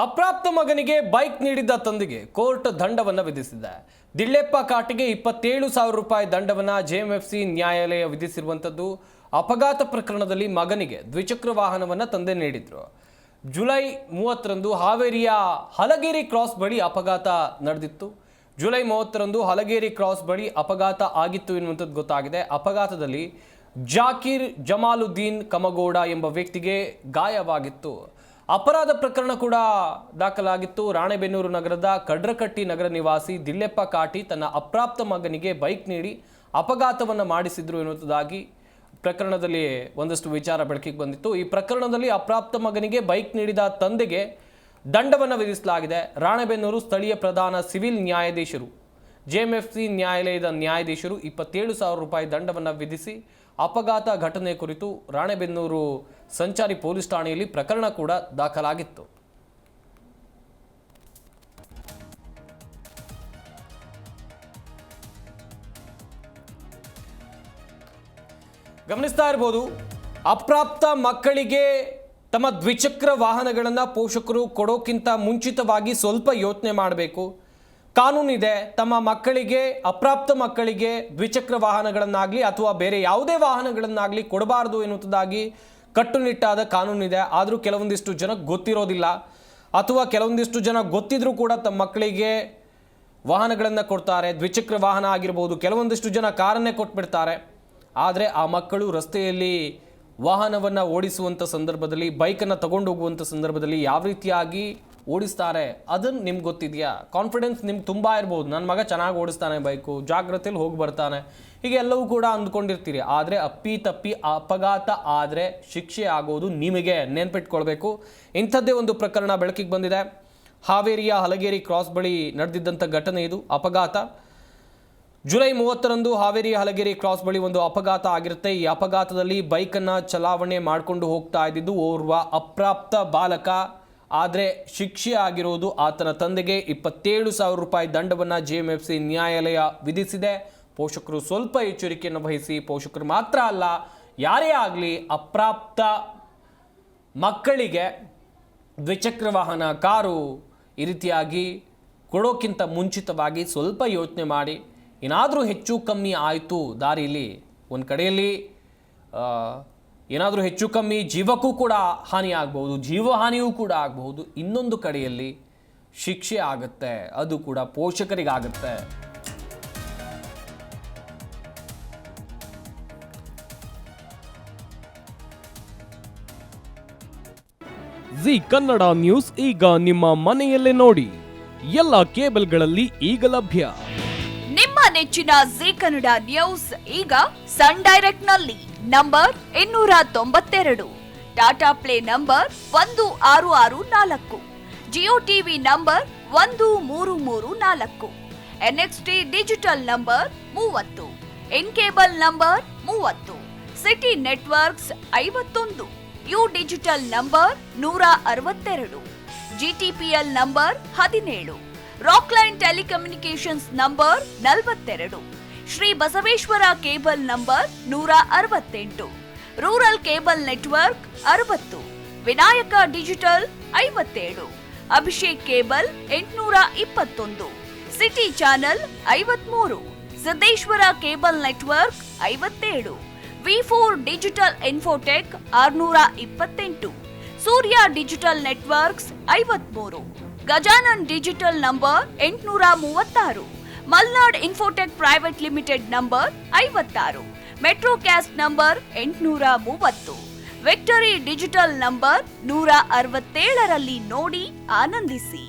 ಅಪ್ರಾಪ್ತ ಮಗನಿಗೆ ಬೈಕ್ ನೀಡಿದ್ದ ತಂದೆಗೆ ಕೋರ್ಟ್ ದಂಡವನ್ನು ವಿಧಿಸಿದೆ. ದಿಳ್ಳೆಪ್ಪ ಕಾಟಿಗೆ 27,000 ರೂಪಾಯಿ ದಂಡವನ್ನು ಜೆಎಂಎಫ್ಸಿ ನ್ಯಾಯಾಲಯ ವಿಧಿಸಿರುವಂಥದ್ದು. ಅಪಘಾತ ಪ್ರಕರಣದಲ್ಲಿ ಮಗನಿಗೆ ದ್ವಿಚಕ್ರ ವಾಹನವನ್ನು ತಂದೆ ನೀಡಿದ್ರು. ಜುಲೈ 30ರಂದು ಹಾವೇರಿಯ ಹಲಗೇರಿ ಕ್ರಾಸ್ ಬಳಿ ಅಪಘಾತ ನಡೆದಿತ್ತು. ಜುಲೈ 30ರಂದು ಹಲಗೇರಿ ಕ್ರಾಸ್ ಬಳಿ ಅಪಘಾತ ಆಗಿತ್ತು ಎನ್ನುವಂಥದ್ದು ಗೊತ್ತಾಗಿದೆ. ಅಪಘಾತದಲ್ಲಿ ಜಾಕೀರ್ ಜಮಾಲುದ್ದೀನ್ ಕಮಗೋಡ ಎಂಬ ವ್ಯಕ್ತಿಗೆ ಗಾಯವಾಗಿತ್ತು. ಅಪರಾಧ ಪ್ರಕರಣ ಕೂಡ ದಾಖಲಾಗಿತ್ತು. ರಾಣೆಬೆನ್ನೂರು ನಗರದ ಕಡ್ರಕಟ್ಟಿ ನಗರ ನಿವಾಸಿ ದಿಳ್ಳೆಪ್ಪ ಕಾಟಿ ತನ್ನ ಅಪ್ರಾಪ್ತ ಮಗನಿಗೆ ಬೈಕ್ ನೀಡಿ ಅಪಘಾತವನ್ನು ಮಾಡಿಸಿದ್ರು ಎನ್ನುವುದಾಗಿ ಪ್ರಕರಣದಲ್ಲಿ ಒಂದಷ್ಟು ವಿಚಾರ ಬೆಳಕಿಗೆ ಬಂದಿತ್ತು. ಈ ಪ್ರಕರಣದಲ್ಲಿ ಅಪ್ರಾಪ್ತ ಮಗನಿಗೆ ಬೈಕ್ ನೀಡಿದ ತಂದೆಗೆ ದಂಡವನ್ನು ವಿಧಿಸಲಾಗಿದೆ. ರಾಣೆಬೆನ್ನೂರು ಸ್ಥಳೀಯ ಪ್ರಧಾನ ಸಿವಿಲ್ ನ್ಯಾಯಾಧೀಶರು ಜೆಎಂಎಫ್ಸಿ ನ್ಯಾಯಾಲಯದ ನ್ಯಾಯಾಧೀಶರು 27,000 ರೂಪಾಯಿ ದಂಡವನ್ನು ವಿಧಿಸಿ ಅಪಘಾತ ಘಟನೆ ಕುರಿತು ರಾಣೆಬೆನ್ನೂರು ಸಂಚಾರಿ ಪೊಲೀಸ್ ಠಾಣೆಯಲ್ಲಿ ಪ್ರಕರಣ ಕೂಡ ದಾಖಲಾಗಿತ್ತು. ಗಮನಿಸ್ತಾ ಇರಬಹುದು, ಅಪ್ರಾಪ್ತ ಮಕ್ಕಳಿಗೆ ತಮ್ಮ ದ್ವಿಚಕ್ರ ವಾಹನಗಳನ್ನು ಪೋಷಕರು ಕೊಡೋಕ್ಕಿಂತ ಮುಂಚಿತವಾಗಿ ಸ್ವಲ್ಪ ಯೋಚನೆ ಮಾಡಬೇಕು. ಕಾನೂನಿದೆ, ತಮ್ಮ ಮಕ್ಕಳಿಗೆ ಅಪ್ರಾಪ್ತ ಮಕ್ಕಳಿಗೆ ದ್ವಿಚಕ್ರ ವಾಹನಗಳನ್ನಾಗಲಿ ಅಥವಾ ಬೇರೆ ಯಾವುದೇ ವಾಹನಗಳನ್ನಾಗಲಿ ಕೊಡಬಾರದು ಎನ್ನುವುದಾಗಿ ಕಟ್ಟುನಿಟ್ಟಾದ ಕಾನೂನಿದೆ. ಆದರೂ ಕೆಲವೊಂದಿಷ್ಟು ಜನ ಗೊತ್ತಿರೋದಿಲ್ಲ, ಅಥವಾ ಕೆಲವೊಂದಿಷ್ಟು ಜನ ಗೊತ್ತಿದ್ರೂ ಕೂಡ ತಮ್ಮ ಮಕ್ಕಳಿಗೆ ವಾಹನಗಳನ್ನು ಕೊಡ್ತಾರೆ. ದ್ವಿಚಕ್ರ ವಾಹನ ಆಗಿರ್ಬೋದು, ಕೆಲವೊಂದಿಷ್ಟು ಜನ ಕಾರನ್ನೇ ಕೊಟ್ಬಿಡ್ತಾರೆ. ಆದರೆ ಆ ಮಕ್ಕಳು ರಸ್ತೆಯಲ್ಲಿ ವಾಹನವನ್ನು ಓಡಿಸುವಂಥ ಸಂದರ್ಭದಲ್ಲಿ, ಬೈಕನ್ನು ತಗೊಂಡು ಹೋಗುವಂಥ ಸಂದರ್ಭದಲ್ಲಿ ಯಾವ ರೀತಿಯಾಗಿ ಓಡಿಸ್ತಾರೆ ಅದನ್ನು ನಿಮ್ಗೆ ಗೊತ್ತಿದೆಯಾ? ಕಾನ್ಫಿಡೆನ್ಸ್ ನಿಮ್ಗೆ ತುಂಬ ಇರ್ಬೋದು, ನನ್ನ ಮಗ ಚೆನ್ನಾಗಿ ಓಡಿಸ್ತಾನೆ ಬೈಕು, ಜಾಗ್ರತೆಯಲ್ಲಿ ಹೋಗಿ ಬರ್ತಾನೆ, ಹೀಗೆ ಎಲ್ಲವೂ ಕೂಡ ಅಂದ್ಕೊಂಡಿರ್ತೀರಿ. ಆದರೆ ಅಪ್ಪಿ ತಪ್ಪಿ ಅಪಘಾತ ಆದರೆ ಶಿಕ್ಷೆ ಆಗೋದು ನಿಮಗೆ, ನೆನ್ಪಿಟ್ಕೊಳ್ಬೇಕು. ಇಂಥದ್ದೇ ಒಂದು ಪ್ರಕರಣ ಬೆಳಕಿಗೆ ಬಂದಿದೆ. ಹಾವೇರಿಯ ಹಲಗೇರಿ ಕ್ರಾಸ್ ಬಳಿ ನಡೆದಿದ್ದಂಥ ಘಟನೆ ಇದು. ಅಪಘಾತ ಜುಲೈ 30ರಂದು ಹಾವೇರಿ ಹಲಗೇರಿ ಕ್ರಾಸ್ ಬಳಿ ಒಂದು ಅಪಘಾತ ಆಗಿರುತ್ತೆ. ಈ ಅಪಘಾತದಲ್ಲಿ ಬೈಕನ್ನು ಚಲಾವಣೆ ಮಾಡಿಕೊಂಡು ಹೋಗ್ತಾ ಇದ್ದಿದ್ದು ಓರ್ವ ಅಪ್ರಾಪ್ತ ಬಾಲಕ. ಆದರೆ ಶಿಕ್ಷೆ ಆಗಿರೋದು ಆತನ ತಂದೆಗೆ 27,000 ರೂಪಾಯಿ ದಂಡವನ್ನು ಜೆಎಂಎಫ್ಸಿ ನ್ಯಾಯಾಲಯ ವಿಧಿಸಿದೆ. ಪೋಷಕರು ಸ್ವಲ್ಪ ಎಚ್ಚರಿಕೆಯನ್ನು ವಹಿಸಿ, ಪೋಷಕರು ಮಾತ್ರ ಅಲ್ಲ, ಯಾರೇ ಆಗಲಿ ಅಪ್ರಾಪ್ತ ಮಕ್ಕಳಿಗೆ ದ್ವಿಚಕ್ರ ವಾಹನ, ಕಾರು ಈ ರೀತಿಯಾಗಿ ಕೊಡೋಕ್ಕಿಂತ ಮುಂಚಿತವಾಗಿ ಸ್ವಲ್ಪ ಯೋಚನೆ ಮಾಡಿ. ಏನಾದರೂ ಹೆಚ್ಚು ಕಮ್ಮಿ ಆಯಿತು ದಾರಿಯಲ್ಲಿ, ಒಂದು ಕಡೆಯಲ್ಲಿ ಏನಾದರೂ ಹೆಚ್ಚು ಕಮ್ಮಿ ಜೀವಕ್ಕೂ ಕೂಡ ಹಾನಿ ಆಗ್ಬೋದು, ಜೀವಹಾನಿಯೂ ಕೂಡ ಆಗಬಹುದು. ಇನ್ನೊಂದು ಕಡೆಯಲ್ಲಿ ಶಿಕ್ಷೆ ಆಗುತ್ತೆ, ಅದು ಕೂಡ ಪೋಷಕರಿಗಾಗುತ್ತೆ. ಜಿ ಕನ್ನಡ ನ್ಯೂಸ್ ಈಗ ನಿಮ್ಮ ಮನೆಯಲ್ಲೇ ನೋಡಿ. ಎಲ್ಲ ಕೇಬಲ್ಗಳಲ್ಲಿ ಈಗ ಲಭ್ಯ. ನಿಮ್ಮ ನೆಚ್ಚಿನ ಜಿ ಕನ್ನಡ ನ್ಯೂಸ್ ಈಗ ಸನ್ ಡೈರೆಕ್ಟ್ ನಲ್ಲಿ number 292, Tata Play number 1664, Jio TV number 1334, NXT digital number 30, in cable number 30, city networks 51, U digital number 162, GTPL number 17, Rockline telecommunications number 42, Shri Basaveshwara cable number 168, rural cable network 60, Vinayaka digital 57, Abhishek cable 821, city channel 53, Siddeshwara cable network 57, ವಿ4 digital infotech 628, Surya digital networks 53, Gajanan digital number 836, Malnad infotech private limited number 56, Metrocast number 830, victory digital number 167ರಲ್ಲಿ ನೋಡಿ ಆನಂದಿಸಿ.